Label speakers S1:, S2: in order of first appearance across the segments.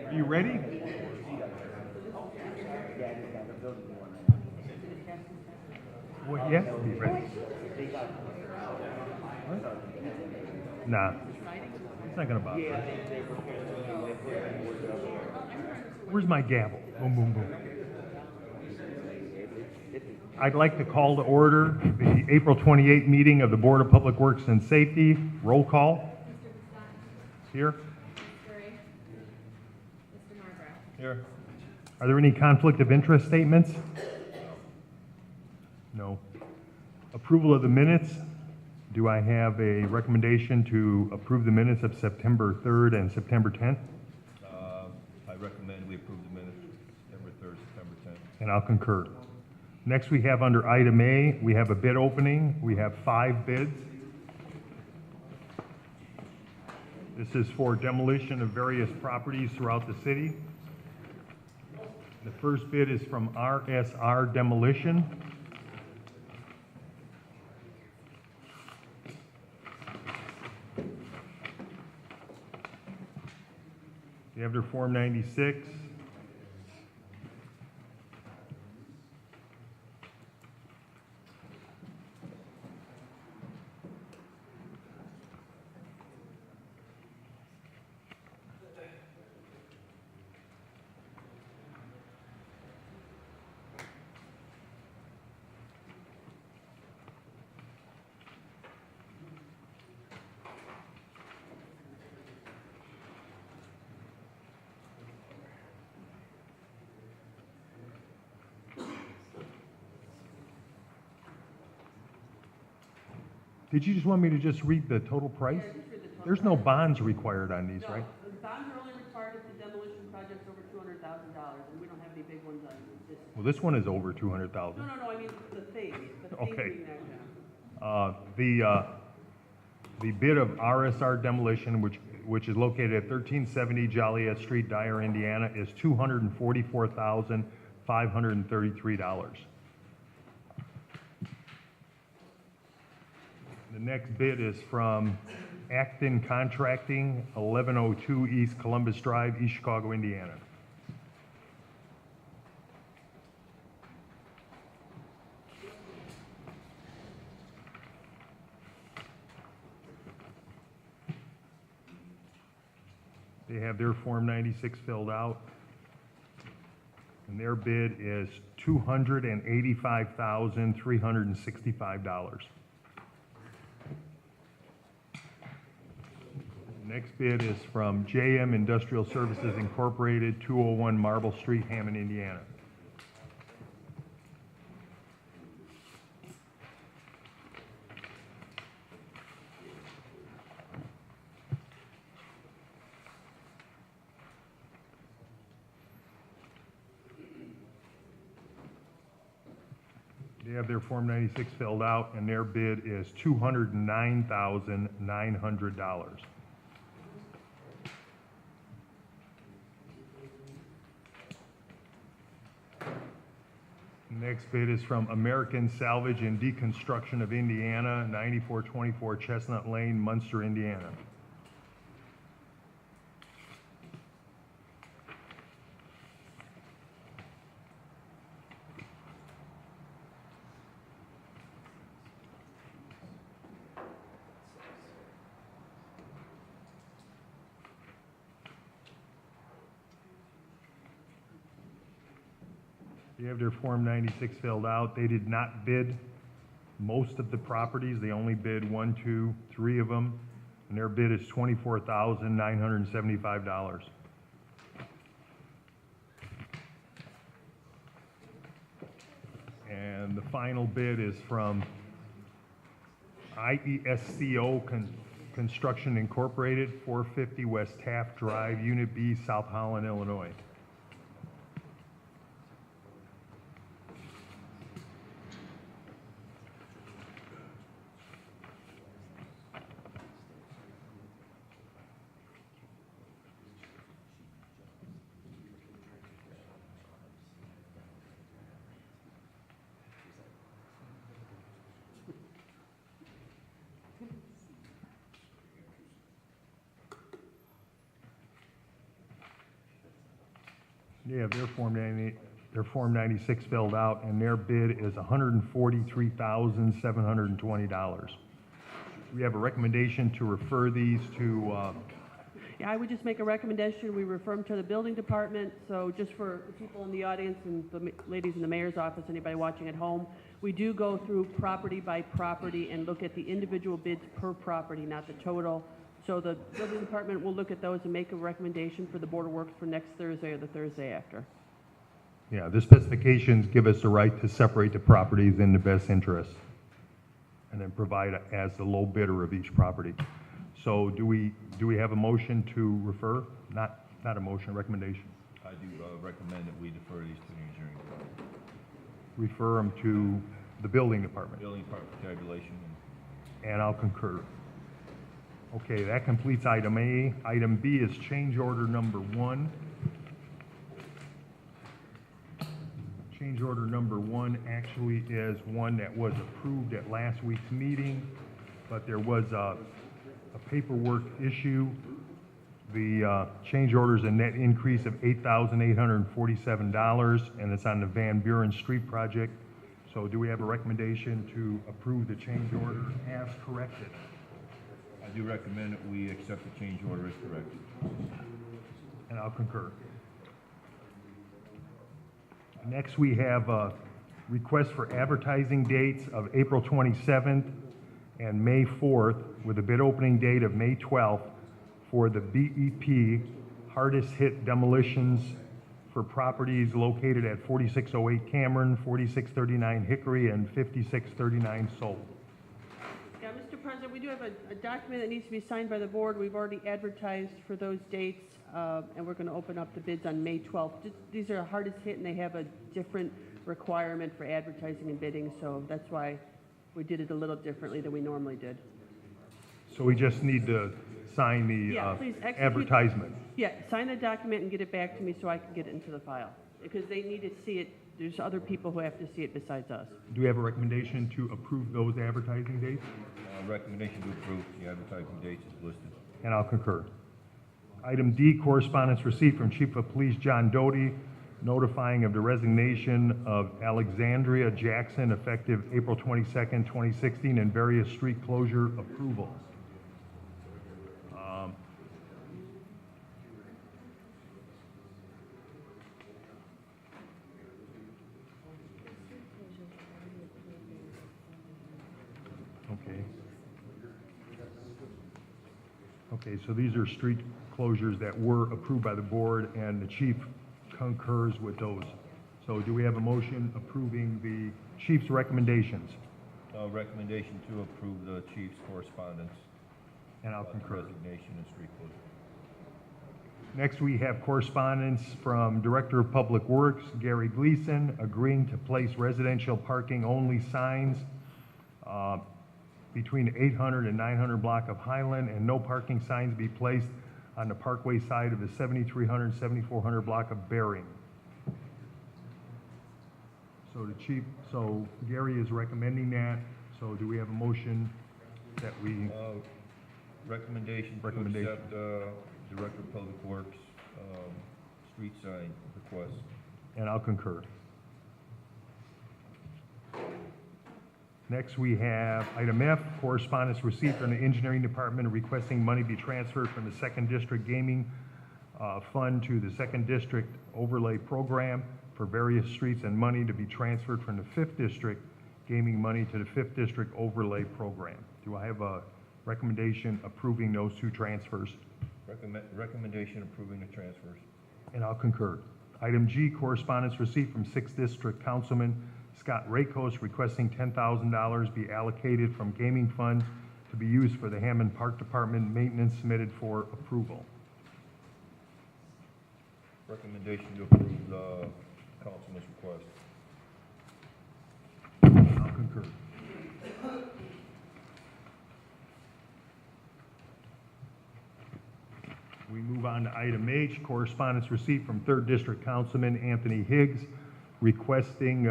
S1: Are you ready? Well, yes, be ready. What? Nah, it's not gonna bother us. Where's my gavel? Boom, boom, boom. I'd like to call to order the April 28th meeting of the Board of Public Works and Safety. Roll call. Here. Here. Are there any conflict of interest statements? No. Approval of the minutes. Do I have a recommendation to approve the minutes of September 3rd and September 10th?
S2: I recommend we approve the minutes, September 3rd, September 10th.
S1: And I'll concur. Next, we have under item A, we have a bid opening. We have 5 bids. This is for demolition of various properties throughout the city. The first bid is from RSR Demolition. You have their Form 96. Did you just want me to just read the total price?
S3: Yeah, just read the total
S1: There's no
S3: price.
S1: bonds required on these,
S3: No,
S1: right?
S3: the bonds are only required if the demolition project's over $200,000, and we don't have any big ones on this.
S1: Well, this one is over 200,000.
S3: No, I mean the thing
S1: Okay.
S3: being knocked down.
S1: The bid of RSR Demolition, which is located at 1370 Joliet Street, Dyer, Indiana, is $244,533. The next bid is from Acton Contracting, 1102 East Columbus Drive, East Chicago, Indiana. They have their Form 96 filled out. And their bid is $285,365. Next bid is from JM Industrial Services Incorporated, 201 Marble Street, Hammond, Indiana. They have their Form 96 filled out, and their bid is $209,900. Next bid is from American Salvage and Deconstruction of Indiana, 9424 Chestnut Lane, Munster, Indiana. They have their Form 96 filled out. They did not bid most of the properties. They only bid 1, 2, 3 of them, and their bid is $24,975. And the final bid is from IESCO Construction Incorporated, 450 West Taft Drive, Unit B, South Holland, Illinois. Yeah, their Form 96 filled out, and their bid is $143,720. We have a recommendation to refer these to,
S3: Yeah, I would just make a recommendation, we refer them to the building department, so just for the people in the audience and the ladies in the mayor's office, anybody watching at home, we do go through property by property and look at the individual bids per property, not the total. So the building department will look at those and make a recommendation for the Board of Works for next Thursday or the Thursday after.
S1: yeah, the specifications give us the right to separate the properties in the best interest, and then provide as the low bidder of each property. So do we have a motion to refer? Not a motion, a recommendation.
S2: I do recommend that we defer these to the engineering department.
S1: Refer them to the building department,
S2: Building department for tabulation,
S1: and I'll concur. Okay, that completes item A. Item B is change order number 1. Change order number 1 actually is one that was approved at last week's meeting, but there was a paperwork issue. The change order is a net increase of $8,847, and it's on the Van Buren Street project. So do we have a recommendation to approve the change order as corrected?
S2: I do recommend that we accept the change order as corrected.
S1: And I'll concur. Next, we have a request for advertising dates of April 27th and May 4th, with a bid opening date of May 12th for the BEP hardest hit demolitions for properties located at 4608 Cameron, 4639 Hickory, and 5639 Soul.
S3: Yeah, Mr. President, we do have a document that needs to be signed by the board. We've already advertised for those dates, and we're going to open up the bids on May 12th. These are hardest hit, and they have a different requirement for advertising and bidding, so that's why we did it a little differently than we normally did.
S1: So we just need to sign the
S3: Yeah, please execute-
S1: advertisement.
S3: Yeah, sign the document and get it back to me so I can get it into the file, because they need to see it. There's other people who have to see it besides us.
S1: Do we have a recommendation to approve those advertising dates?
S2: Recommendation to approve the advertising dates is listed.
S1: And I'll concur. Item D, correspondence received from Chief of Police John Doty, notifying of the resignation of Alexandria Jackson effective April 22nd, 2016, and various street closure approvals. Okay. Okay, so these are street closures that were approved by the board, and the chief concurs with those. So do we have a motion approving the chief's recommendations?
S2: Recommendation to approve the chief's correspondence.
S1: And I'll concur.
S2: Resignation and street closure.
S1: Next, we have correspondence from Director of Public Works, Gary Gleason, agreeing to place residential parking only signs between the 800 and 900 block of Highland, and no parking signs be placed on the Parkway side of the 7300 and 7400 block of Bering. So Gary is recommending that. So do we have a motion that we,
S2: Recommendation to
S1: Recommendation.
S2: accept Director of Public Works street sign request.
S1: and I'll concur. Next, we have item F, correspondence received from the engineering department requesting money be transferred from the Second District Gaming Fund to the Second District Overlay Program for various streets, and money to be transferred from the Fifth District Gaming money to the Fifth District Overlay Program. Do I have a recommendation approving those two transfers?
S2: Recommendation approving the transfers.
S1: And I'll concur. Item G, correspondence received from Sixth District Councilman Scott Rakos requesting $10,000 be allocated from gaming funds to be used for the Hammond Park Department maintenance, submitted for approval.
S2: Recommendation to approve the councilman's request.
S1: I'll concur. We move on to item H, correspondence received from Third District Councilman Anthony Higgs requesting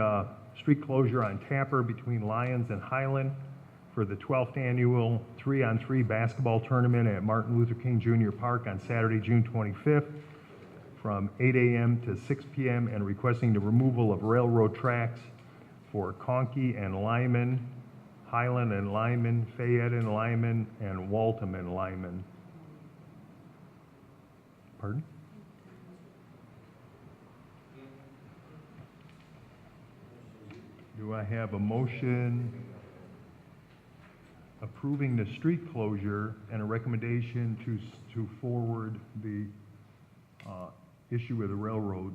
S1: street closure on Tapper between Lyons and Highland for the 12th annual 3-on-3 basketball tournament at Martin Luther King Jr. Park on Saturday, June 25th from 8 a.m. to 6 p.m. and requesting the removal of railroad tracks for Conkey and Lyman, Highland and Lyman, Fayette and Lyman, and Waltham and Lyman. Pardon? Do I have a motion approving the street closure and a recommendation to forward the issue with the railroad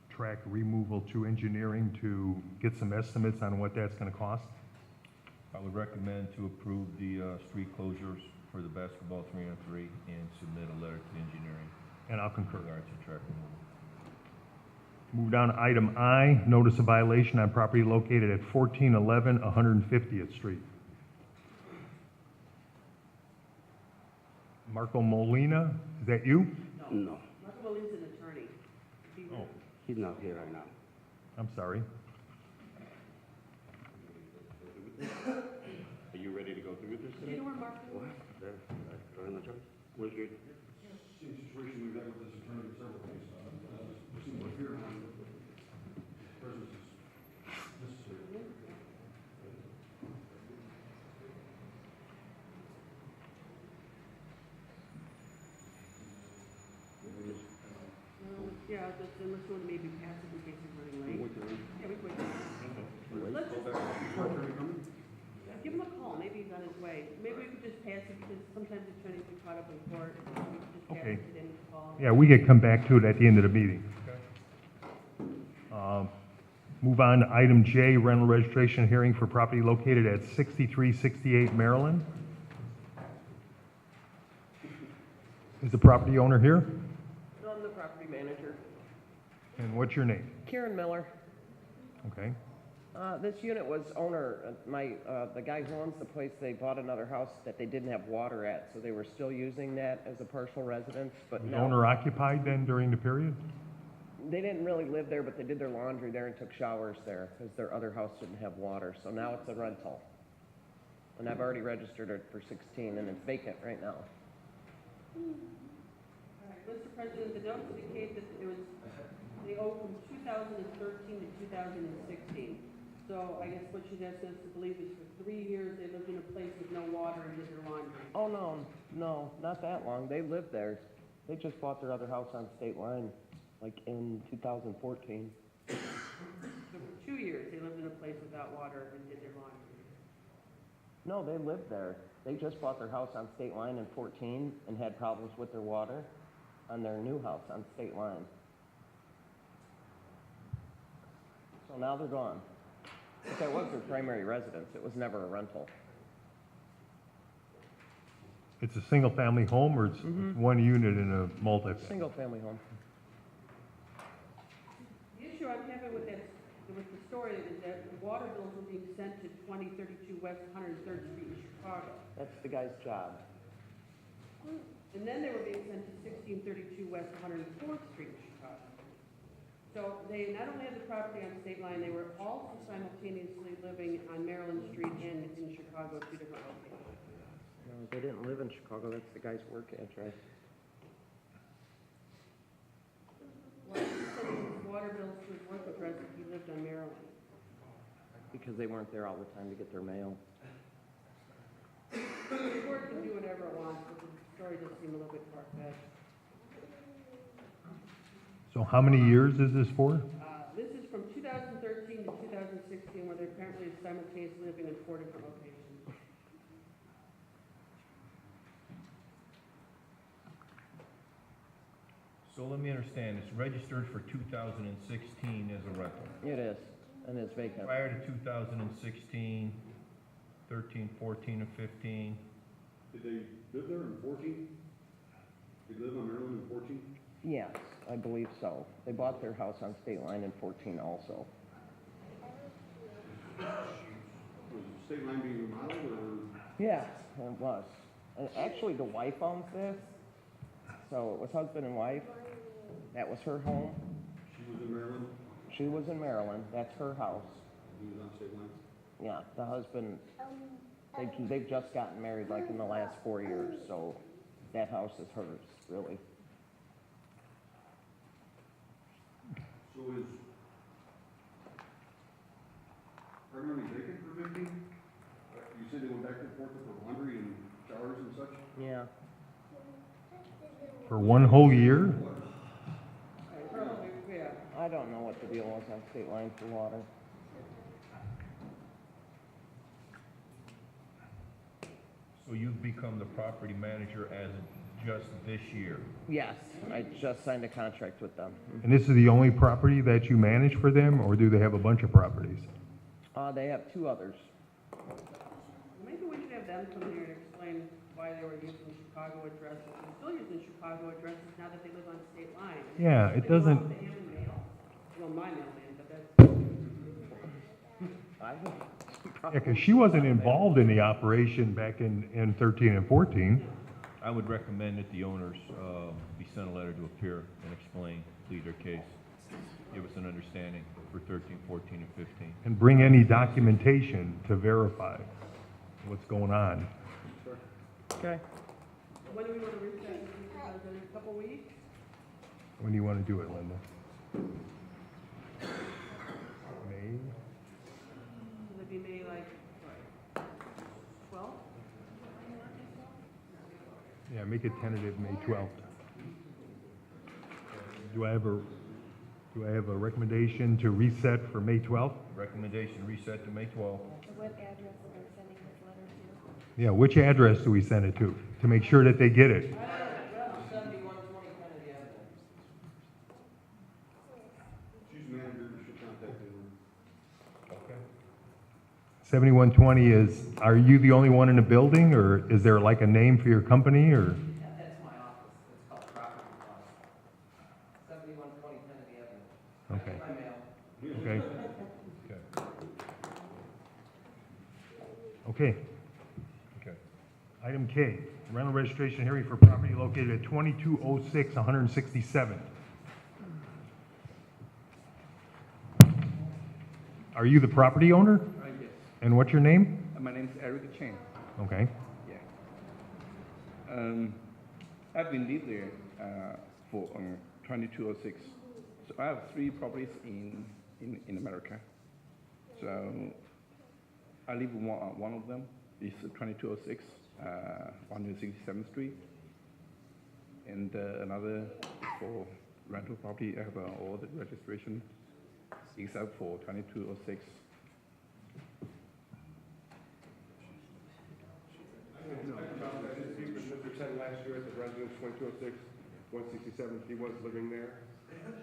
S1: track removal to engineering to get some estimates on what that's gonna cost?
S2: I would recommend to approve the street closures for the basketball 3-on-3 and submit a letter to engineering
S1: And I'll concur.
S2: with regard to track removal.
S1: Move down to item I, notice of violation on property located at 1411 150th Street. Marco Molina, is that you?
S4: No,
S3: Marco Molina's an attorney.
S1: Oh,
S4: he's not here right now.
S1: I'm sorry.
S4: Are you ready to go through with this
S3: Do you know where Marco
S4: What?
S3: is?
S4: Where's your?
S3: Yeah, unless you want to maybe pass it in case he's running late. Yeah, we could. Let's just, give him a call, maybe he's on his way. Maybe we could just pass it, because sometimes attorneys get caught up in court. We could just pass
S1: Okay.
S3: it to them to call.
S1: Yeah, we could come back to it at the end of the meeting. Move on to item J, rental registration hearing for property located at 6368 Maryland. Is the property owner here?
S5: So I'm the property manager.
S1: And what's your name?
S5: Karen Miller.
S1: Okay.
S5: This unit was the guy who owns the place, they bought another house that they didn't have water at, so they were still using that as a partial residence, but
S1: Was
S5: now,
S1: owner occupied then during the period?
S5: they didn't really live there, but they did their laundry there and took showers there, because their other house didn't have water, so now it's a rental. And I've already registered it for 16, and it's vacant right now.
S3: All right, Mr. President, the notes indicate that they owe from 2013 to 2016. So I guess what she's asking us to believe is for 3 years, they lived in a place with no water and did their laundry.
S5: Oh, no, not that long, they lived there. They just bought their other house on State Line, like in 2014.
S3: So for 2 years, they lived in a place without water and did their laundry.
S5: No, they lived there. They just bought their house on State Line in 14 and had problems with their water on their new house on State Line. So now they're gone. But that was their primary residence. It was never a rental.
S1: It's a single-family home, or it's one unit in a multi-family?
S5: Single-family home.
S3: The issue I'm having with the story is that the water bills were being sent to 2032 West 103rd Street in Chicago.
S5: That's the guy's job.
S3: And then they were being sent to 1632 West 104th Street in Chicago. So they not only had the property on State Line, they were also simultaneously living on Maryland Street and in Chicago, 2 different locations.
S5: No, they didn't live in Chicago. That's the guy's work address.
S3: Why did he send his water bills to his work address if he lived on Maryland?
S5: Because they weren't there all the time to get their mail.
S3: The court can do whatever it wants, but the story does seem a little bit far-fetched.
S1: So how many years is this for?
S3: This is from 2013 to 2016, where they're apparently simultaneously living in 4 different locations.
S2: So let me understand, it's registered for 2016 as a rental.
S5: It is, and it's vacant.
S2: Prior to 2016, 13, 14, and 15,
S6: Did they live there in 14? Did they live on Maryland in 14?
S5: Yes, I believe so. They bought their house on State Line in 14 also.
S6: Was the state line being remodeled or?
S5: Yes, it was. And actually, the wife owns this, so it was husband and wife. That was her home.
S6: She was in Maryland,
S5: She was in Maryland. That's her house.
S6: he was on state line?
S5: Yeah, the husband, they've just gotten married like in the last 4 years, so that house is hers, really.
S6: So is primarily vacant for 15? You said they went back and forth for laundry and showers and such?
S5: Yeah.
S1: For one whole year?
S3: Yeah.
S5: I don't know what the deal was on state line for water.
S2: So you've become the property manager as of just this year?
S5: Yes, I just signed a contract with them.
S1: And this is the only property that you manage for them, or do they have a bunch of properties?
S5: They have 2 others.
S3: Maybe we should have them come here and explain why they were using Chicago addresses. They're still using Chicago addresses now that they live on state line.
S1: Yeah, it
S3: They go
S1: doesn't,
S3: out to Hammond Mail. Well, my mailman, but that's,
S1: yeah, because she wasn't involved in the operation back in 13 and 14.
S2: I would recommend that the owners be sent a letter to appear and explain, plead their case, give us an understanding for 13, 14, and 15.
S1: And bring any documentation to verify what's going on.
S5: Okay.
S3: when do we want to reset this? In a couple weeks?
S1: When do you want to do it, Linda? May?
S3: Would it be May like, 12th?
S1: Yeah, make it tentative, May 12th. Do I have a recommendation to reset for May 12th?
S2: Recommendation reset to May 12th.
S7: What address are they sending this letter to?
S1: Yeah, which address do we send it to make sure that they get it?
S5: 7120 Kennedy Avenue.
S6: She's manager, you should contact them.
S2: Okay.
S1: 7120 is, are you the only one in the building, or is there like a name for your company, or?
S5: That's my office. It's called Property Plus. 7120 Kennedy Avenue.
S1: Okay,
S5: My mail.
S1: okay,
S2: Okay.
S1: okay.
S2: Okay.
S1: Item K, rental registration hearing for property located at 2206 167th. Are you the property owner?
S8: Yes.
S1: And what's your name?
S8: My name is Eric Chen.
S1: Okay,
S8: Yeah. I've been live there for 2206. So I have 3 properties in America. So I live one of them is 2206, 167th Street, and another for rental property. I have all the registration except for 2206.
S6: Mr. Chen last year at the residence 2206, 167, he was living there.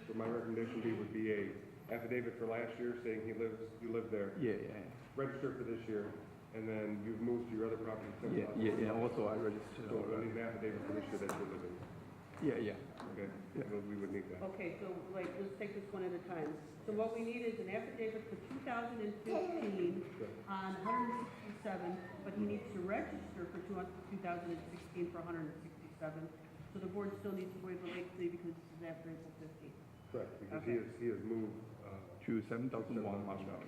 S6: So my recommendation would be a affidavit for last year saying you lived there.
S8: Yeah.
S6: Register for this year, and then you've moved to your other property.
S8: Yeah. Also, I registered.
S6: So we'll need an affidavit for this year that you're living.
S8: Yeah.
S6: Okay, well, we would need that.
S3: Okay, so like, let's take this one at a time. So what we need is an affidavit for 2015 on 167, but he needs to register for 2016 for 167. So the board still needs to waive the late fee because this is after April 15th.
S6: Correct, because
S3: Okay.
S6: he has moved,
S8: To 7001 Marshall.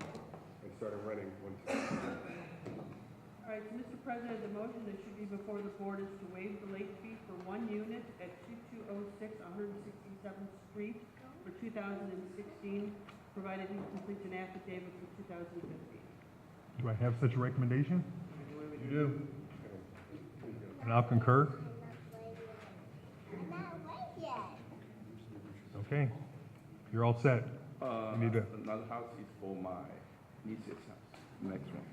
S6: and started renting once.
S3: All right, so Mr. President, the motion that should be before the board is to waive the late fee for 1 unit at 2206 167th Street for 2016, provided he completes an affidavit for 2015.
S1: do I have such a recommendation?
S2: You do?
S1: And I'll concur. Okay, you're all set. You need to-
S8: Another house is for my niece's house, next one.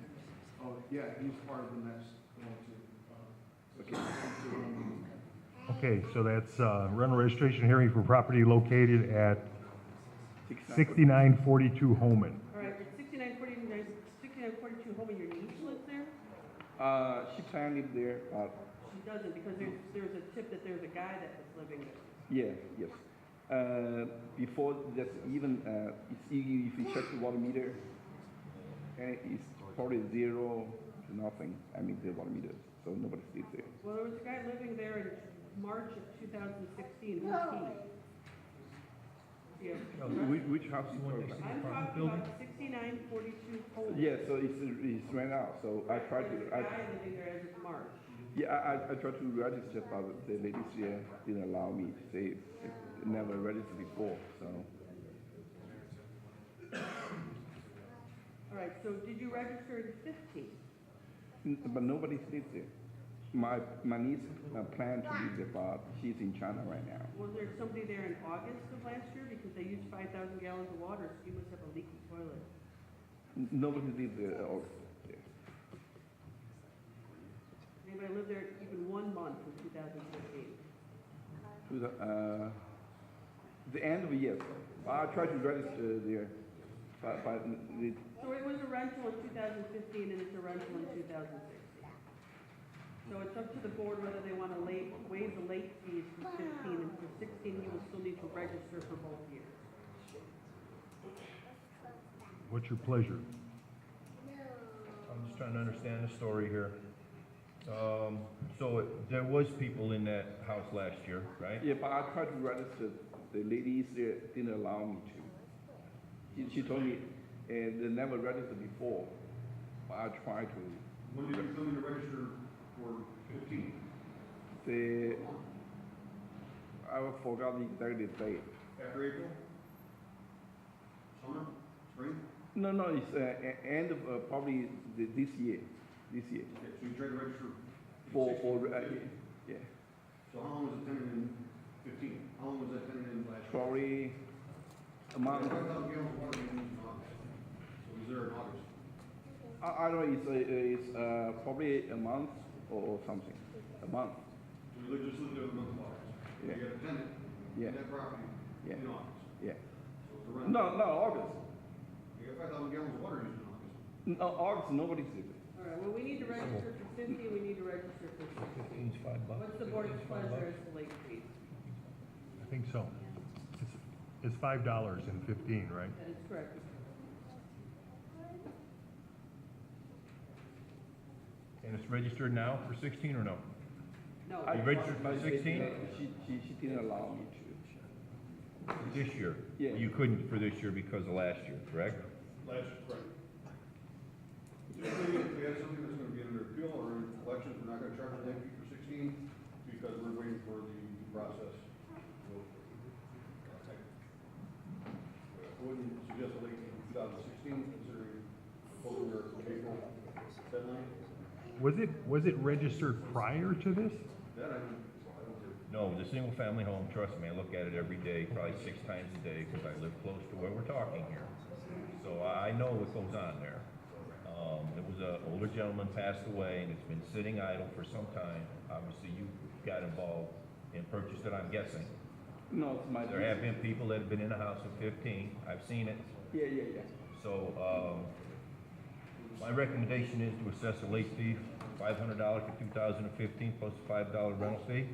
S6: Oh, yeah, he's part of the next one too.
S8: Okay.
S1: Okay, so that's rental registration hearing for property located at 6942 Holman.
S3: All right, it's 6942 Home, and your niece lives there?
S8: She planned live there,
S3: She doesn't, because there's a tip that there's a guy that was living there.
S8: yes. Before that's even, it's easy if you check the water meter, and it's probably 0 to nothing. I mean, the water meter, so nobody lives there.
S3: Well, there was a guy living there in March of 2016, who's he? Yeah.
S8: Which house you talking about?
S3: I'm talking about 6942 Home.
S8: Yeah, so it's ran out, so I tried
S3: There's a
S8: to,
S3: guy living there as of March.
S8: I tried to register, but the ladies here didn't allow me to say it never registered before, so.
S3: All right, so did you register in 15?
S8: But nobody lives there. My niece planned to live there, but she's in China right now.
S3: Was there somebody there in August of last year? Because they used 5,000 gallons of water, so you must have a leaky toilet.
S8: Nobody lives there. Yeah.
S3: Anybody lived there even 1 month in 2015?
S8: To the end of the year. I tried to register there, but the,
S3: So it was a rental in 2015 and it's a rental in 2016. So it's up to the board whether they want to waive the late fees for 15, and for 16 you will still need to register for both years.
S1: What's your pleasure?
S2: I'm just trying to understand the story here. So there was people in that house last year, right?
S8: yeah, but I tried to register. The ladies there didn't allow me to. She told me, and they never registered before. But I tried to.
S6: When did you come in to register for 15?
S8: I forgot the exact date.
S6: After April? Summer? Spring?
S8: No, it's end of probably this year. This year.
S6: Okay, so you tried to register
S8: For yeah,
S6: So how long was it tenant in 15? How long was that tenant in last year?
S8: probably a month.
S6: 5,000 gallons of water being used in August. So it was there in August.
S8: I don't know. It's probably a month or something. A month.
S6: So you just lived there the month of August.
S8: Yeah.
S6: You got a tenant
S8: Yeah.
S6: in that property
S8: Yeah.
S6: in August.
S8: Yeah.
S6: So it's a rental.
S8: No, August.
S6: You got 5,000 gallons of water used in August.
S8: No, August. Nobody's there.
S3: All right, well, we need to register for 15, we need to register for 16.
S2: 15's $5.
S3: What's the board's pleasure as to late fees?
S1: I think so. It's $5 in 15, right?
S3: That is correct.
S2: And it's registered now for 16 or no?
S3: No,
S2: You registered for 16?
S8: She didn't allow me to.
S2: This year?
S8: Yeah.
S2: You couldn't for this year because of last year, correct?
S6: Last, right. Typically, if we have something that's gonna be under appeal or in elections, we're not gonna charge a late fee for 16 because we're waiting for the process. I wouldn't suggest a late fee for 2016 considering closing our April deadline.
S1: Was it registered prior to this?
S6: That I don't think.
S2: No, the single family home, trust me, I look at it every day, probably 6 times a day, because I live close to where we're talking here. So I know what goes on there. It was an older gentleman passed away, and it's been sitting idle for some time. Obviously, you got involved and purchased it, I'm guessing.
S8: No, it's my.
S2: There have been people that have been in the house for 15, I've seen it.
S8: Yeah.
S2: So, my recommendation is to assess a late fee, $500 for 2015 plus a $5 rental fee,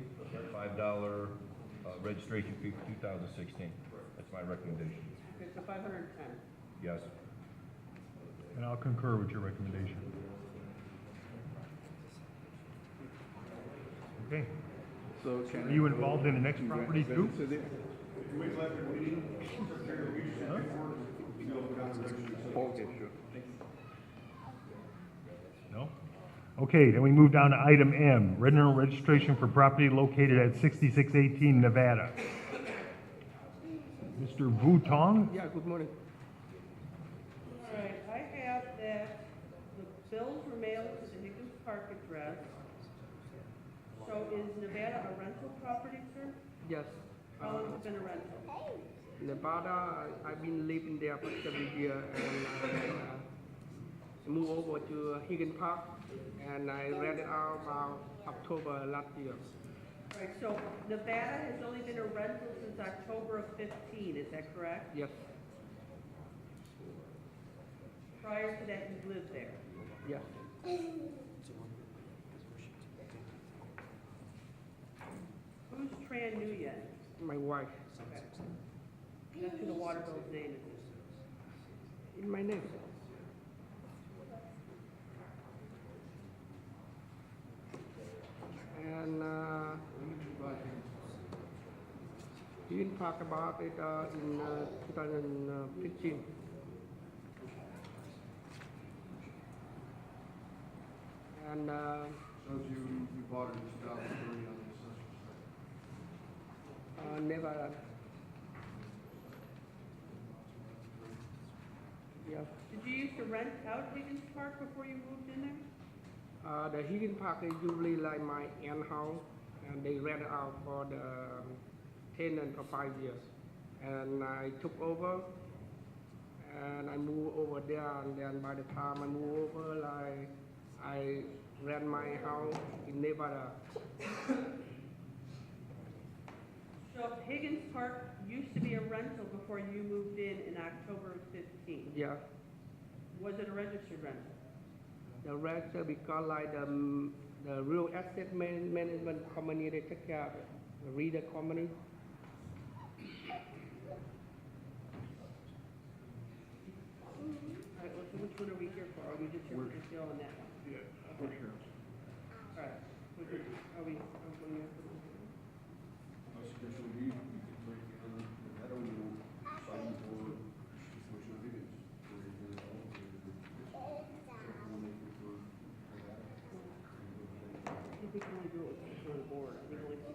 S2: $5 registration fee for 2016. That's my recommendation.
S3: okay, so 510.
S2: Yes.
S1: And I'll concur with your recommendation. Okay.
S8: So can
S1: Are you involved in the next property too?
S8: register there?
S6: If you wait till after the meeting, Secretary will use the paperwork, you'll go down and register yourself.
S8: Okay, sure.
S1: No? Okay, then we move down to item M, rental registration for property located at 6618 Nevada. Mr. Vu Tong?
S9: Yeah, good morning.
S3: All right, I have that the bills were mailed to the Higgins Park address. So is Nevada a rental property, sir?
S9: Yes.
S3: How long has it been a rental?
S9: Nevada, I've been living there for 7 years and I moved over to Higgins Park and I rented out about October last year.
S3: All right, so Nevada has only been a rental since October of 15, is that correct?
S9: Yes,
S3: Prior to that, you lived there.
S9: yes.
S3: Who's Tran Nguyen?
S9: My wife.
S3: Okay. That's who the water bill's name is.
S9: In my name. And he didn't talk about it in 2015. And
S6: Shows you bought it in 2030 on the assessment.
S9: never. Yeah.
S3: Did you used to rent out Higgins Park before you moved in there?
S9: The Higgin Park is usually like my aunt house, and they rent it out for the tenant for 5 years. And I took over, and I moved over there, and then by the time I moved over, like, I rent my house in Nevada.
S3: So Higgins Park used to be a rental before you moved in October of 15.
S9: Yeah,
S3: Was it a registered rental?
S9: the rest because like the real estate management company, they take care of it, the reader company.
S3: All right, well, so which one are we here for? Are we just here for the sale on that one?
S6: Yeah, for sure.
S3: All right, are we, are we here for the?
S6: My suggestion would be, we could break on the meadow, we'll sign for Commissioner Higgins.
S3: I think we can only do it with the front board. I think only 16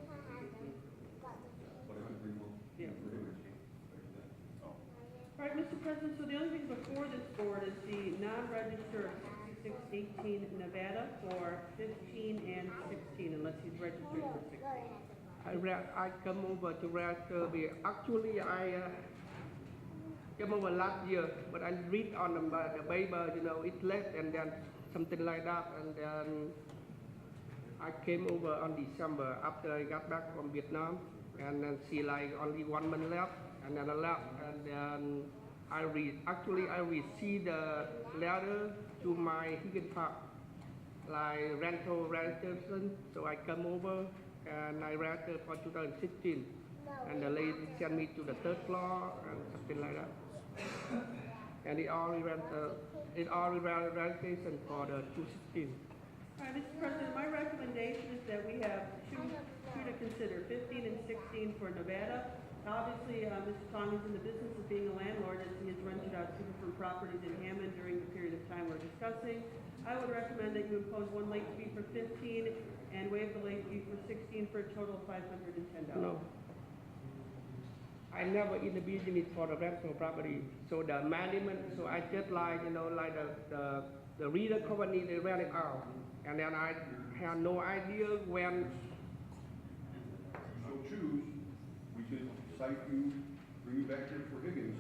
S3: to 15. Yeah. All right, Mr. President, so the only thing before this board is the non-register of 6618 Nevada for 15 and 16, unless he's registered for 16.
S9: I come over to register. Actually, I came over last year, but I read on the paper, you know, it's less and then something like that, and then I came over on December after I got back from Vietnam, and then see like only 1 month left, and then I left, and then I received the letter to my Higgin Park, like rental registration, so I come over and I registered for 2016, and the lady sent me to the 3rd floor and something like that, and it already registration for the 2016.
S3: All right, Mr. President, my recommendation is that we have two to consider, 15 and 16 for Nevada. Obviously, Mr. Tong is in the business of being a landlord, as he has rented out 2 different properties in Hammond during the period of time we're discussing. I would recommend that you impose 1 late fee for 15 and waive the late fee for 16 for a total of $510.
S9: No. I never in the business for the rental property. So the management, so I just like, you know, like the reader company, they rent it out. And then I have no idea when.
S6: So choose, we could cite you, bring you back here for Higgins,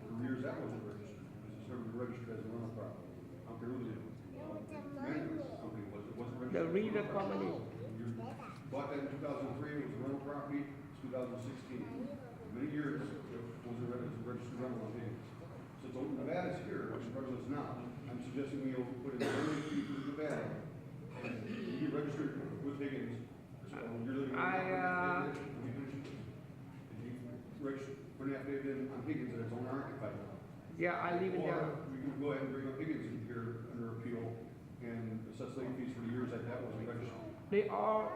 S6: for years that wasn't registered, because it's never been registered as a rental property. I don't care who the management company was, it wasn't registered.
S9: The reader company.
S6: You bought that in 2003, it was a rental property, it's 2016. Many years, it was a registered rental on Higgins. So Nevada's here, which Nevada's now. I'm suggesting we put in the early fee for Nevada, and you get registered with Higgins. So you're living in put an affidavit in on Higgins that it's owner occupied now.
S9: Yeah, I live in there.
S6: Or we can go ahead and bring up Higgins in here under appeal and assess late fees for the years that wasn't registered.
S9: They all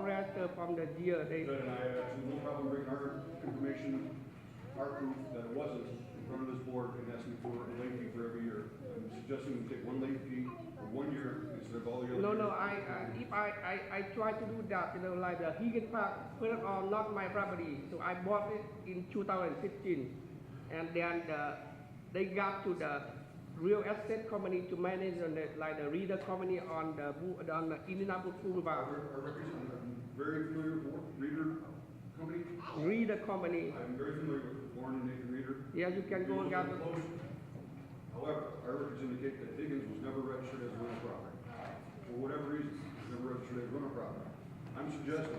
S9: registered from the year they.
S6: Fred and I have absolutely no problem bringing our information, our proof that it wasn't in front of this board and asking for a late fee for every year. I'm suggesting we take 1 late fee for 1 year instead of all the other.
S9: No,
S6: years.
S9: if I try to do that, you know, like the Higgin Park, first of all, not my property, so I bought it in 2015, and then they got to the real estate company to manage on the, like the reader company on the Indianapolis Boulevard.
S6: Our representative, I'm very familiar with Reader Company.
S9: Reader company.
S6: I'm very familiar with Warren and Nathan Reader.
S9: Yeah, you can go and get it.
S6: However, our records indicate that Higgins was never registered as a rental property. For whatever reason, it was never registered as a rental property. I'm suggesting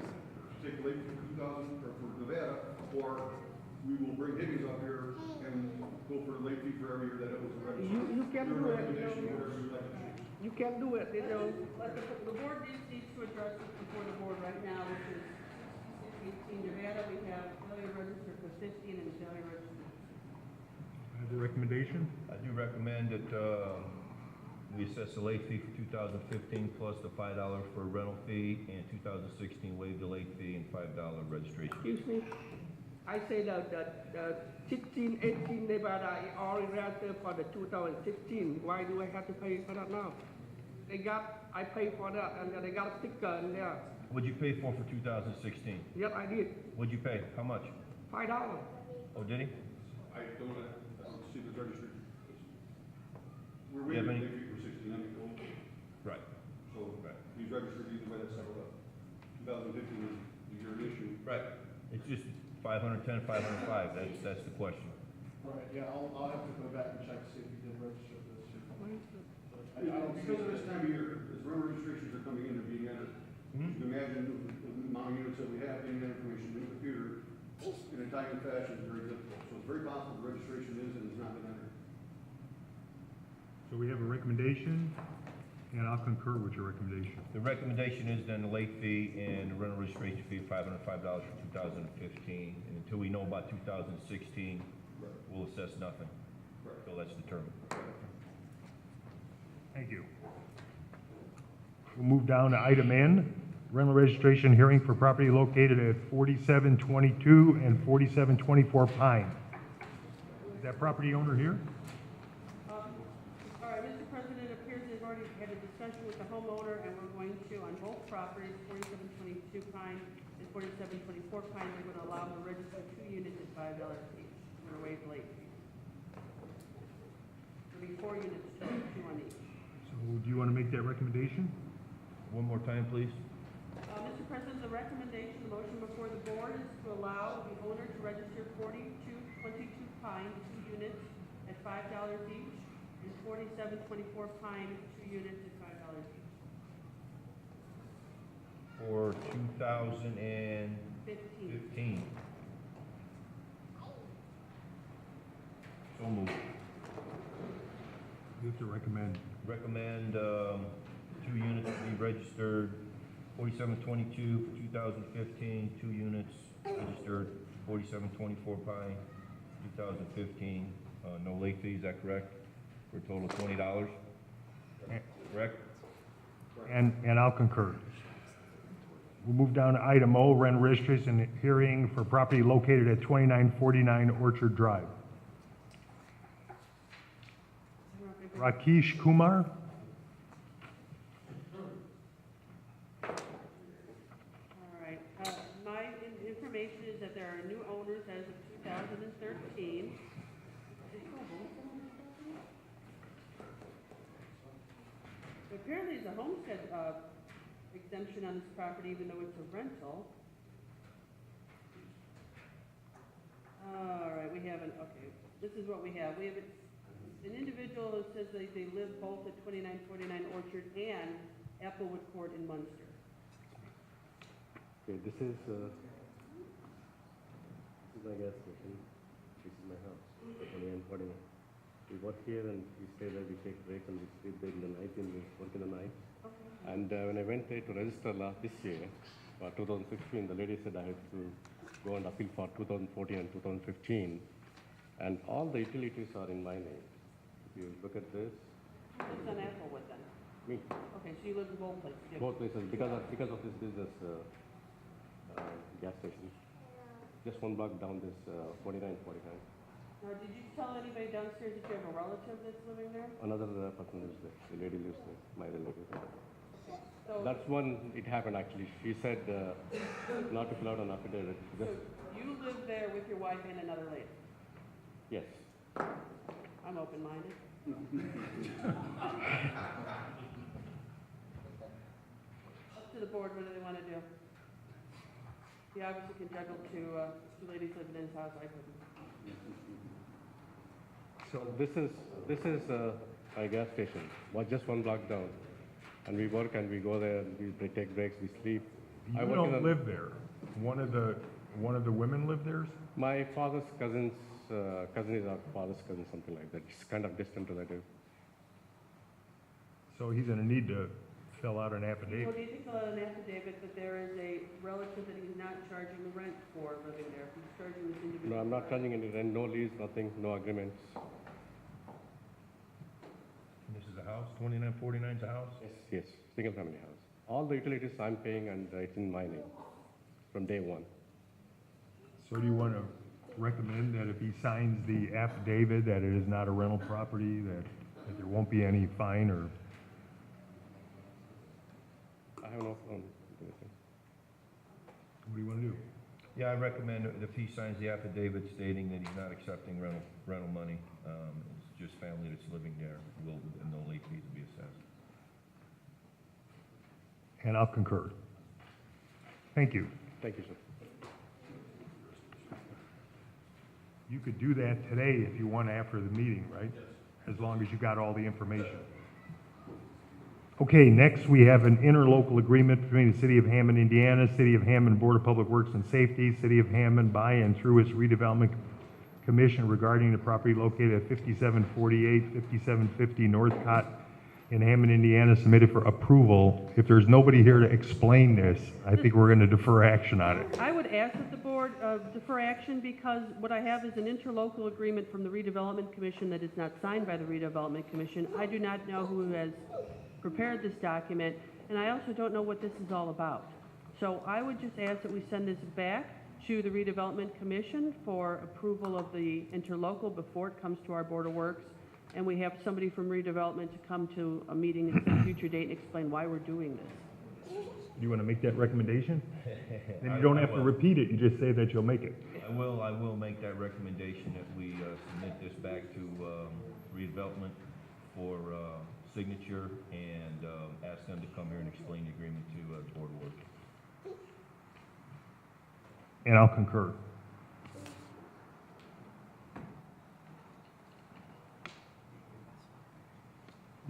S6: take the late fee for 2000, or for Nevada, or we will bring Higgins up here and go for the late fee for every year that it was registered.
S9: You can
S6: Your
S9: do it.
S6: recommendation, whatever you'd like to choose.
S9: You can do it, you know.
S3: But the board needs to address this before the board right now, which is 18 Nevada, we have failure registered for 15 and failure registered.
S1: The recommendation?
S2: I do recommend that we assess the late fee for 2015 plus the $5 for rental fee, and 2016 waive the late fee and $5 registration.
S9: Excuse me. I say that the 16, 18 Nevada is already registered for the 2016. Why do I have to pay for that now? I paid for that, and then they got a sticker in there.
S2: What'd you pay for 2016?
S9: Yep, I did.
S2: What'd you pay? How much?
S9: $5.
S2: Oh, did he?
S6: I don't want to see if it's registered. We're
S2: You have
S6: waiting
S2: any-
S6: for 16, I mean,
S2: Right.
S6: so
S2: Right.
S6: these registered either way, that's several, 2015 is the year issue.
S2: Right. It's just 510, 505, that's the question.
S10: Right, yeah, I'll have to go back and check, see if you did register this year. I don't see
S6: Because of
S10: it.
S6: this time of year, as rental registrations are coming in and being entered, you can imagine the amount of units that we have in that information in the computer in a timely fashion is very difficult. So it's very possible the registration is and has not been entered.
S1: So we have a recommendation, and I'll concur with your recommendation.
S2: The recommendation is then the late fee and the rental registration fee of $505 for 2015. And until we know about 2016, we'll assess nothing until that's determined.
S1: Thank you. We'll move down to item N, rental registration hearing for property located at 4722 and 4724 Pine. Is that property owner here?
S3: All right, Mr. President, it appears they've already had a discussion with the homeowner, and we're going to, on both properties, 4722 Pine and 4724 Pine, we're going to allow them to register 2 units at $5 each. We're going to waive late fees. There'll be 4 units total, 2 on each.
S1: So do you want to make that recommendation?
S2: One more time, please.
S3: Mr. President, the recommendation, the motion before the board is to allow the owner to register 4222 Pine, 2 units at $5 each, and 4724 Pine, 2 units at $5 each.
S2: For 2015.
S3: 15.
S2: So moved.
S1: You have to recommend.
S2: Recommend 2 units to be registered, 4722 for 2015, 2 units registered, 4724 Pine, 2015. No late fee, is that correct? For a total of $20, correct?
S1: And I'll concur. We'll move down to item O, rent registration hearing for property located at 2949 Orchard Drive. Rakesh Kumar?
S3: All right, my information is that there are new owners as of 2013. Apparently there's a homestead exemption on this property, even though it's a rental. All right, we have okay, this is what we have. We have an individual who says they live both at 2949 Orchard and Applewood Court in Munster.
S4: Okay, this is my gas station. This is my house, 20 and 49. We work here and we stay there, we take breaks and we sleep there in the night and we work in the night.
S3: Okay.
S4: And when I went there to register this year, for 2016, the lady said I had to go and appeal for 2014 and 2015. And all the utilities are in my name. If you look at this,
S3: It's on Applewood then?
S4: me,
S3: Okay, so you live in both places? yeah.
S4: both places, because of this business gas station. Just 1 block down this 49, 49.
S3: Now, did you tell anybody downstairs that you have a relative that's living there?
S4: Another person lives there, the lady lives there, my relative.
S3: So,
S4: That's when it happened actually. She said not to fill out an affidavit.
S3: so
S4: Just,
S3: you live there with your wife and another lady?
S4: yes.
S3: I'm open-minded. Up to the board, what do they want to do? He obviously can juggle two ladies living in his house, I couldn't.
S4: So this is my gas station. Just 1 block down, and we work and we go there. We take breaks. We sleep.
S1: You
S4: work
S1: don't live there. One of the women live there?
S4: My father's cousin's cousin is our father's cousin, something like that. It's kind of distant relative.
S1: So he's gonna need to fill out an
S3: Well,
S1: affidavit.
S3: do you think an affidavit that there is a relative that he's not charging the rent for living there? He's charging this individual?
S4: No, I'm not
S3: rent?
S4: charging any rent, no lease, nothing, no agreements.
S2: This is a house, 2949 is a house?
S4: Yes, single family house. All the utilities I'm paying and it's in my name from day one.
S1: So do you want to recommend that if he signs the affidavit that it is not a rental property, that there won't be any fine or?
S4: I have no problem with anything.
S1: What do you want to do?
S2: Yeah, I recommend that if he signs the affidavit stating that he's not accepting rental money, it's just family that's living there, and no late fees will be assessed.
S1: And I'll concur. Thank you.
S4: Thank you, sir.
S1: You could do that today if you want after the meeting, right? As long as you got all the information. Okay, next we have an interlocal agreement between the City of Hammond, Indiana, City of Hammond Board of Public Works and Safety, City of Hammond by and through its redevelopment commission regarding the property located at 5748, 5750 Northcott in Hammond, Indiana, submitted for approval. If there's nobody here to explain this, I think we're going to defer action on it.
S3: I would ask that the board defer action because what I have is an interlocal agreement from the redevelopment commission that is not signed by the redevelopment commission. I do not know who has prepared this document, and I also don't know what this is all about. So I would just ask that we send this back to the redevelopment commission for approval of the interlocal before it comes to our Board of Works, and we have somebody from redevelopment to come to a meeting at some future date and explain why we're doing this.
S1: You want to make that recommendation? Then
S2: I-
S1: you don't
S2: I
S1: have to
S2: will.
S1: repeat it, you just say that you'll make it.
S2: I will make that recommendation that we submit this back to redevelopment for signature and ask them to come here and explain the agreement to the Board of Works.
S1: And I'll concur.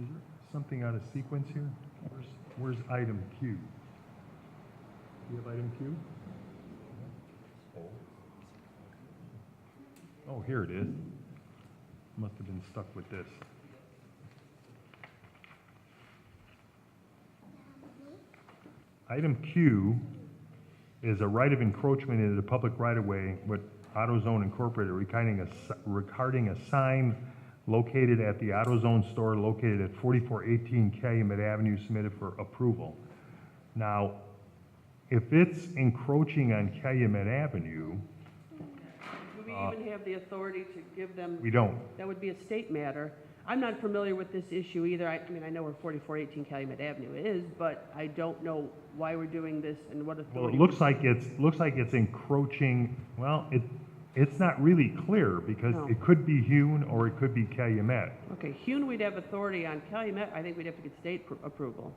S1: Is there something out of sequence here? Where's item Q? Do you have item Q? Oh, here it is. Must have been stuck with this. Item Q is a right of encroachment into the public right-of-way with AutoZone Incorporated regarding a sign located at the AutoZone store located at 4418 Calumet Avenue submitted for approval. Now, if it's encroaching on Calumet Avenue,
S3: Do we even have the authority to give them?
S1: we don't.
S3: That would be a state matter. I'm not familiar with this issue either. I mean, I know where 4418 Calumet Avenue is, but I don't know why we're doing this and what
S1: Well,
S3: authority.
S1: it looks like it's encroaching, well, it's not really clear because
S3: No.
S1: it could be Hune or it could be Calumet.
S3: Okay, Hune, we'd have authority on. Calumet, I think we'd have to get state approval.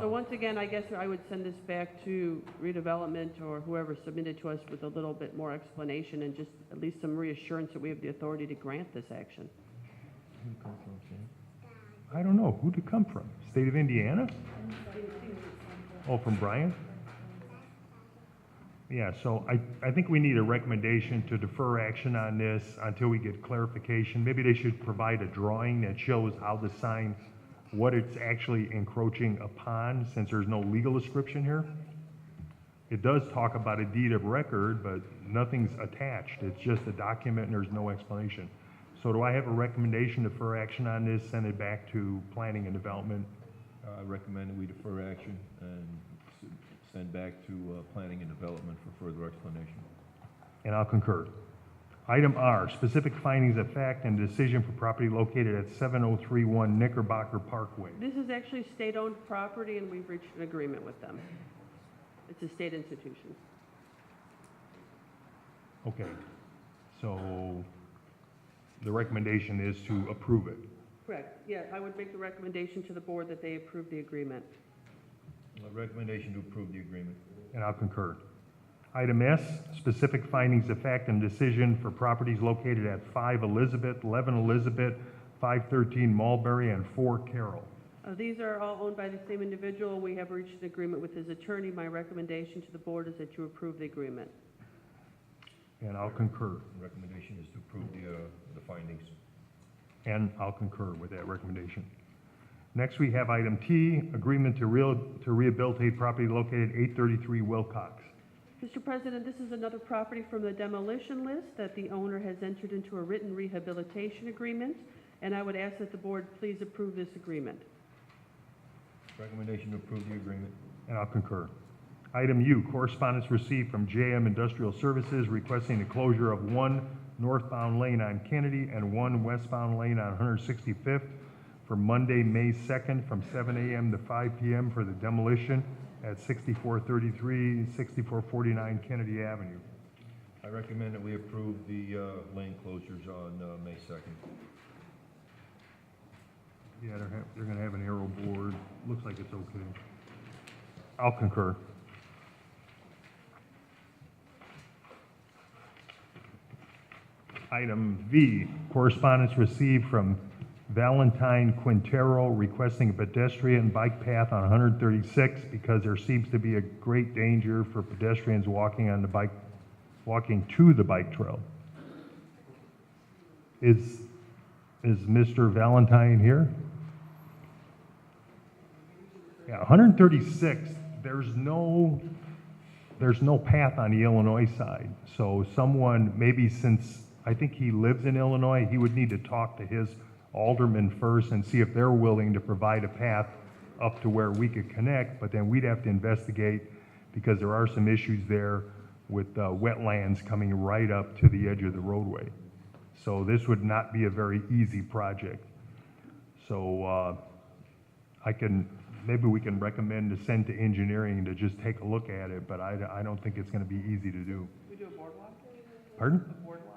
S3: So once again, I guess I would send this back to redevelopment or whoever submitted to us with a little bit more explanation and just at least some reassurance that we have the authority to grant this action.
S1: I don't know, who'd it come from? State of Indiana? Oh, from Brian? Yeah, so I think we need a recommendation to defer action on this until we get clarification. Maybe they should provide a drawing that shows how the sign, what it's actually encroaching upon, since there's no legal description here. It does talk about a deed of record, but nothing's attached. It's just a document and there's no explanation. So do I have a recommendation to defer action on this, send it back to planning and development?
S2: I recommend that we defer action and send back to planning and development for further explanation.
S1: And I'll concur. Item R, specific findings of fact and decision for property located at 7031 Knickerbocker Parkway.
S3: This is actually state-owned property and we've reached an agreement with them. It's a state institution.
S1: Okay, so the recommendation is to approve it.
S3: Correct. Yeah, I would make the recommendation to the board that they approve the agreement.
S2: A recommendation to approve the agreement.
S1: And I'll concur. Item S, specific findings of fact and decision for properties located at 5 Elizabeth, 11 Elizabeth, 513 Mulberry, and 4 Carroll.
S3: These are all owned by the same individual. We have reached an agreement with his attorney. My recommendation to the board is that you approve the agreement.
S1: And I'll concur.
S2: The recommendation is to approve the findings.
S1: And I'll concur with that recommendation. Next, we have item T, agreement to rehabilitate property located at 833 Wilcox.
S3: Mr. President, this is another property from the demolition list that the owner has entered into a written rehabilitation agreement, and I would ask that the board please approve this agreement.
S2: Recommendation to approve the agreement.
S1: And I'll concur. Item U, correspondence received from JM Industrial Services requesting the closure of 1 northbound lane on Kennedy and 1 westbound lane on 165th for Monday, May 2nd from 7 a.m. to 5 p.m. for the demolition at 6433, 6449 Kennedy Avenue.
S2: I recommend that we approve the lane closures on May 2nd.
S1: Yeah, they're gonna have an arrow board. Looks like it's okay. I'll concur. Item V, correspondence received from Valentine Quintero requesting a pedestrian bike path on 136 because there seems to be a great danger for pedestrians walking to the bike trail. Is Mr. Valentine here? Yeah, 136, there's no path on the Illinois side. So someone, maybe since, I think he lives in Illinois, he would need to talk to his alderman first and see if they're willing to provide a path up to where we could connect, but then we'd have to investigate because there are some issues there with wetlands coming right up to the edge of the roadway. So this would not be a very easy project. So maybe we can recommend to send to engineering to just take a look at it, but I don't think it's gonna be easy to do.
S3: We do a boardwalk?
S1: Pardon?
S3: A boardwalk?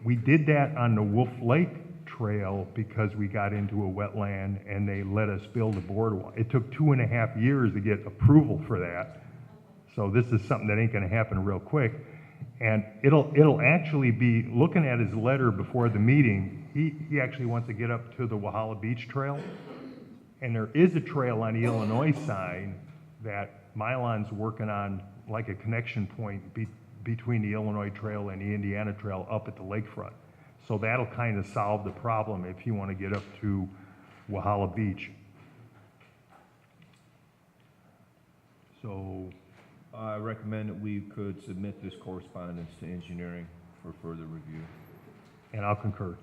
S1: We did that on the Wolf Lake Trail because we got into a wetland and they let us build a boardwalk. It took 2.5 years to get approval for that. So this is something that ain't gonna happen real quick. And it'll actually be, looking at his letter before the meeting, he actually wants to get up to the Wahala Beach Trail. And there is a trail on the Illinois side that Mylon's working on, like a connection point between the Illinois Trail and the Indiana Trail up at the lakefront. So that'll kind of solve the problem if you want to get up to Wahala Beach. So
S2: I recommend that we could submit this correspondence to engineering for further review.
S1: And I'll concur.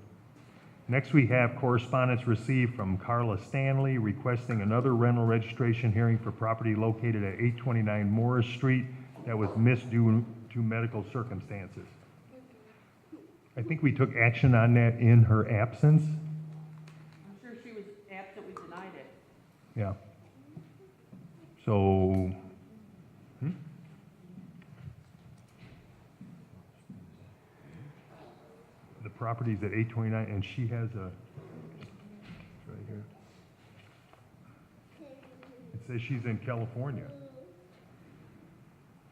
S1: Next, we have correspondence received from Carla Stanley requesting another rental registration hearing for property located at 829 Morris Street that was missed due to medical circumstances. I think we took action on that in her absence.
S3: I'm sure she was absent, we denied it.
S1: Yeah. So, the property's at 829, and she has a, it's right here. It says she's in California.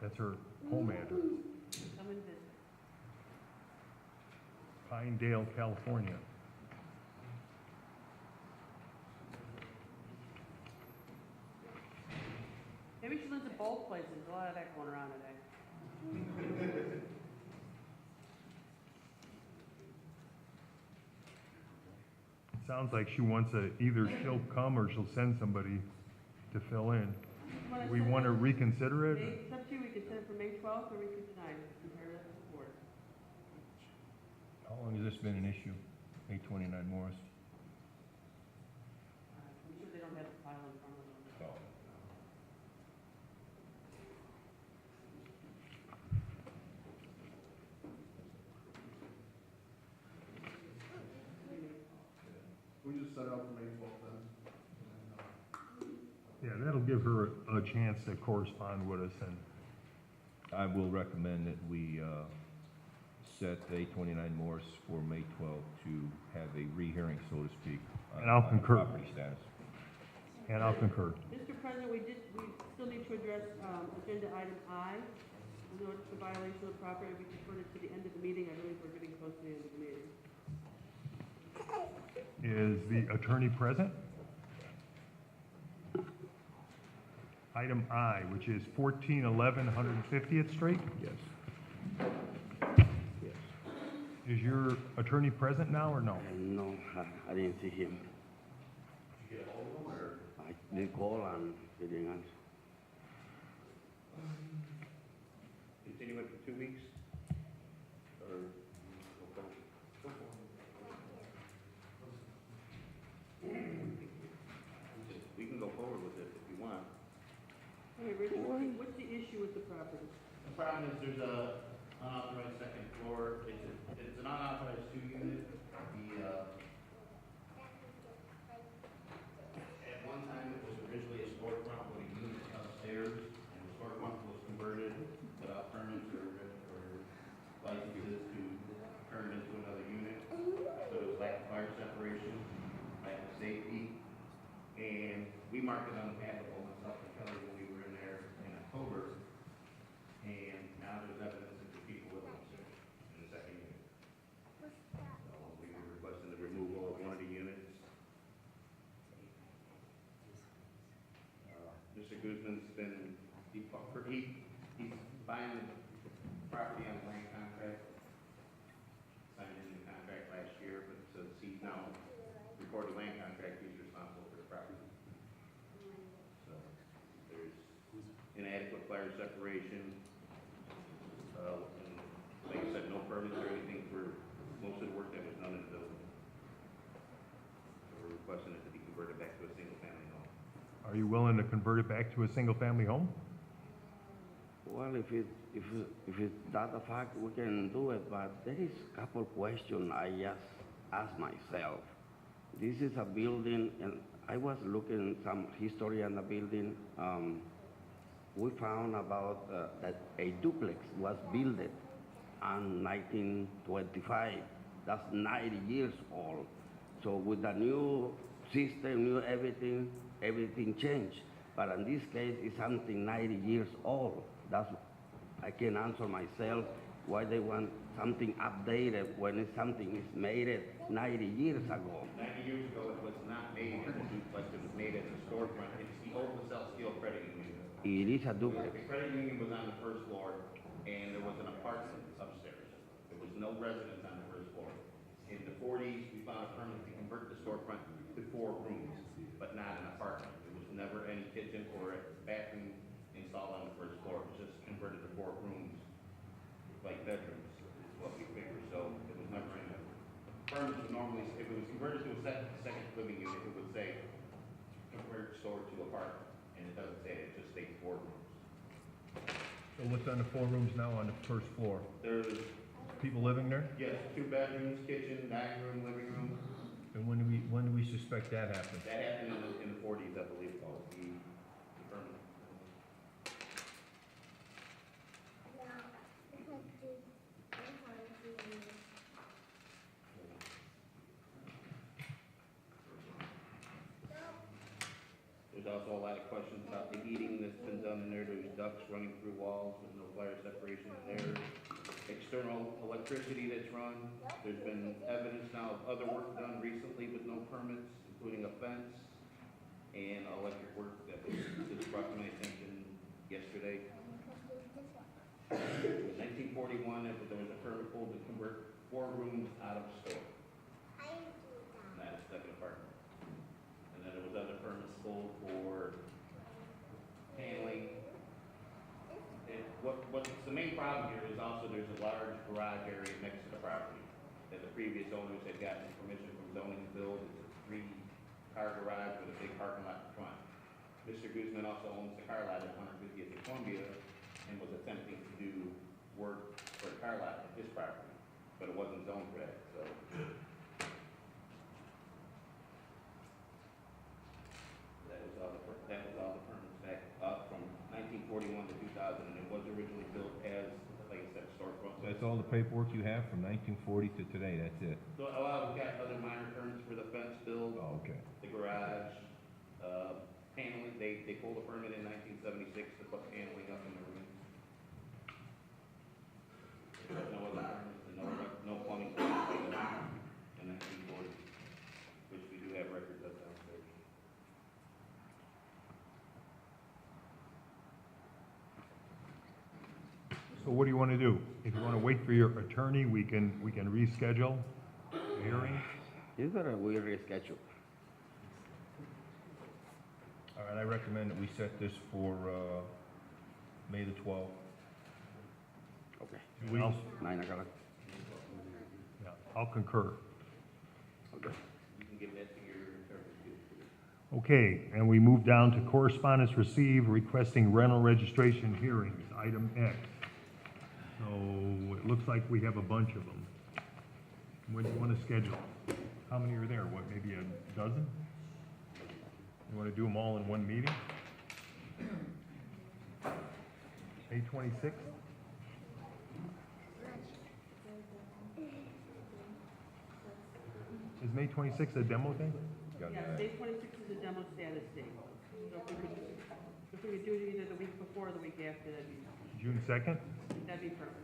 S1: That's her home address,
S3: Come and visit.
S1: Pinedale, California.
S3: Maybe she lives in both places, a lot of that going around today.
S1: Sounds like she wants to, either she'll come or she'll send somebody to fill in. We want to reconsider it?
S3: It's up to you, we could send it for May 12th or we could deny it, compare that to the board.
S2: How long has this been an issue? 829 Morris?
S3: I'm sure they don't have the file in front of them.
S2: Oh.
S10: We just set it up for May 12th then.
S1: Yeah, that'll give her a chance to correspond with us, and
S2: I will recommend that we set 829 Morris for May 12th to have a rehearing, so to speak.
S1: And I'll
S2: on
S1: concur.
S2: Property status.
S3: Mr. President, we still need to address agenda item I. Notice the violation of the property, we deferred it to the end of the meeting. I believe we're getting close to the end of the meeting.
S1: is the attorney present? Item I, which is 1411 150th Street.
S2: Yes. Yes.
S1: Is your attorney present now or no?
S11: No, I didn't see him. I did call and he didn't answer.
S4: Continue it for 2 weeks? Or, we can go forward with it if you want.
S3: Okay, Richard, what's the issue with the property?
S10: The problem is there's a unauthorized second floor, it's an unauthorized 2-unit. At one time, it was originally a sport
S11: now there's evidence that the people live upstairs in the second unit. So we were requesting the removal of one of the units. Mr. Guzman's been, he's buying the property on a land contract. Signed in the contract last year, but since he's now recorded land contract, he's responsible for the property. So there's inadequate fire separation. And like I said, no permits or anything for most of the work that was done in the building. So we're requesting it to be converted back to a single-family home.
S1: Are you willing to convert it back to a single-family home?
S11: Well, if it's that a fact, we can do it, but there is a couple questions I just asked myself. This is a building, and I was looking some history on the building. We found about that a duplex was built in 1925. That's 90 years old. So with the new system, new everything changed. But in this case, it's something 90 years old. That's, I can answer myself why they want something updated when it's something is made 90 years ago.
S12: 90 years ago, it was not made as a duplex, it was made as a storefront. It's the old LaSalle Steel Credit Union.
S11: It is a duplex.
S12: The credit union was on the first floor, and there was an apartment upstairs. There was no residence on the first floor. In the 40s, we found a permit to convert the storefront to 4 rooms, but not an apartment. There was never any kitchen or a bathroom installed on the first floor. It was just converted to 4 rooms, like bedrooms, is what we figured. So it was never in the permits would normally, if it was converted to a second living unit, it would say convert store to apartment, and it doesn't say it just states 4 rooms.
S2: So what's on the 4 rooms now on the first floor?
S12: There's,
S2: People living there?
S12: yes, 2 bedrooms, kitchen, dining room, living room.
S2: And when do we suspect that happened?
S12: That happened in the 40s, I believe, the permit. There's also a lot of questions about the heating that's been done in there. There's ducts running through walls with no fire separation in there. External electricity that's run. There's been evidence now of other work done recently with no permits, including a fence and electric work that was just brought to my attention yesterday. In 1941, there was a permit pulled to convert 4 rooms out of a store. And that is second apartment. And then there was other permits pulled for paneling. And what's the main problem here is also there's a large garage area next to the property that the previous owners had gotten permission from zoning to build. It's a 3-car garage with a big parking lot in front. Mr. Guzman also owns the car lot at 150th and Columbia and was attempting to do work for the car lot at his property, but it wasn't zoned for that, so. That was all the permits back up from 1941 to 2000, and it was originally built as, like I said, a storefront.
S2: That's all the paperwork you have from 1940 to today, that's it?
S12: So, we've got other minor permits for the fence build,
S2: Oh, okay.
S12: the garage, paneling, they pulled a permit in 1976 to put paneling up in the rooms. There's no other permits, and no plumbing permits in 1940, which we do have records of downstairs.
S1: So what do you want to do? If you want to wait for your attorney, we can reschedule the hearing.
S11: You got a weird reschedule.
S2: All right, I recommend that we set this for May the 12th.
S11: Okay.
S1: 2 weeks.
S11: 9 o'clock.
S1: Yeah, I'll concur.
S11: Okay.
S12: You can give that to your attorney.
S1: Okay, and we move down to correspondence received requesting rental registration hearings, item X. So it looks like we have a bunch of them. When do you want to schedule? How many are there? What, maybe a dozen? You want to do them all in one meeting? May 26th? Is May 26th a demo day?
S3: Yes, May 26th is a demo status date. So if we could do it either the week before or the week after, that'd be.
S1: June 2nd?
S3: That'd be perfect.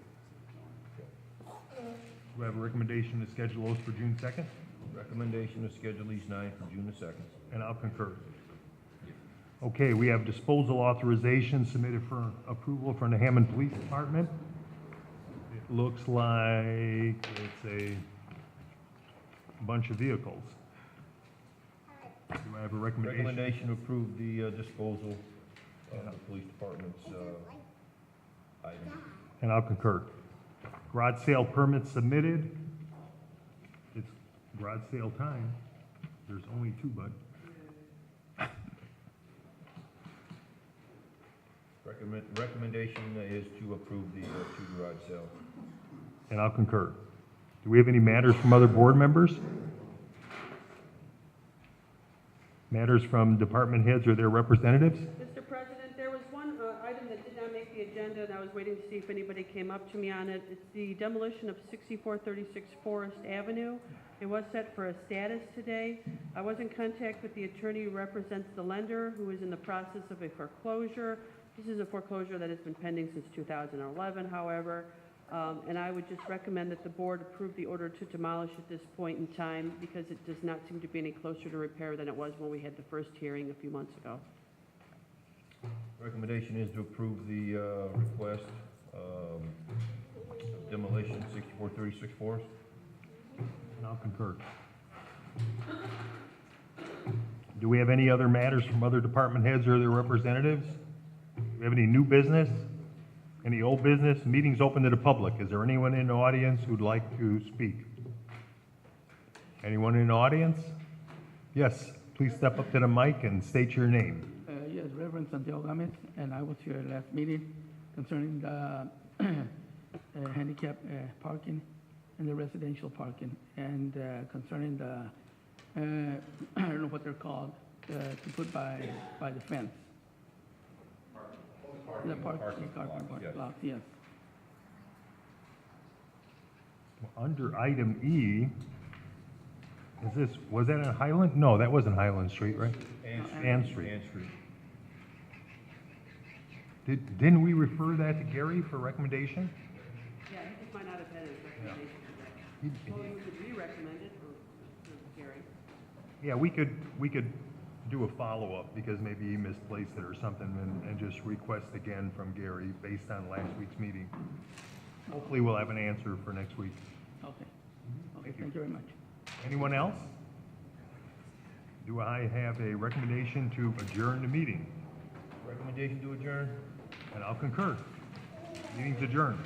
S1: Do we have a recommendation to schedule those for June 2nd?
S2: Recommendation to schedule these 9 for June the 2nd.
S1: And I'll concur. Okay, we have disposal authorization submitted for approval from the Hammond Police Department. It looks like it's a bunch of vehicles. Do I have a recommendation?
S2: Recommendation to approve the disposal of the police department's items.
S1: And I'll concur. Garage sale permit submitted. It's garage sale time. There's only two, bud.
S2: Recommendation is to approve the 2 garage sales.
S1: And I'll concur. Do we have any matters from other board members? Matters from department heads or their representatives?
S3: Mr. President, there was one item that did not make the agenda, and I was waiting to see if anybody came up to me on it. It's the demolition of 6436 Forest Avenue. It was set for a status today. I was in contact with the attorney who represents the lender, who is in the process of a foreclosure. This is a foreclosure that has been pending since 2011, however, and I would just recommend that the board approve the order to demolish at this point in time because it does not seem to be any closer to repair than it was when we had the first hearing a few months ago.
S2: Recommendation is to approve the request demolition 6436 Forest.
S1: And I'll concur. Do we have any other matters from other department heads or their representatives? Do we have any new business? Any old business? Meeting's open to the public. Is there anyone in the audience who'd like to speak? Anyone in the audience? Yes, please step up to the mic and state your name.
S13: Yes, Reverend Santiago Gomez, and I was here last meeting concerning the handicap parking and the residential parking, and concerning the, I don't know what they're called, to put by the fence. The parking blocks, yes.
S1: Under item E, was that in Highland? No, that wasn't Highland Street, right? Ann Street.
S2: Ann Street.
S1: Didn't we refer that to Gary for recommendation?
S3: Yeah, he just might not have had his recommendation today. Well, we could re-recommend it for Gary.
S1: Yeah, we could do a follow-up because maybe he misplaced it or something and just request again from Gary based on last week's meeting. Hopefully we'll have an answer for next week.
S13: Okay. Okay, thank you very much.
S1: Anyone else? Do I have a recommendation to adjourn the meeting?
S2: Recommendation to adjourn?
S1: And I'll concur. Meeting's adjourned.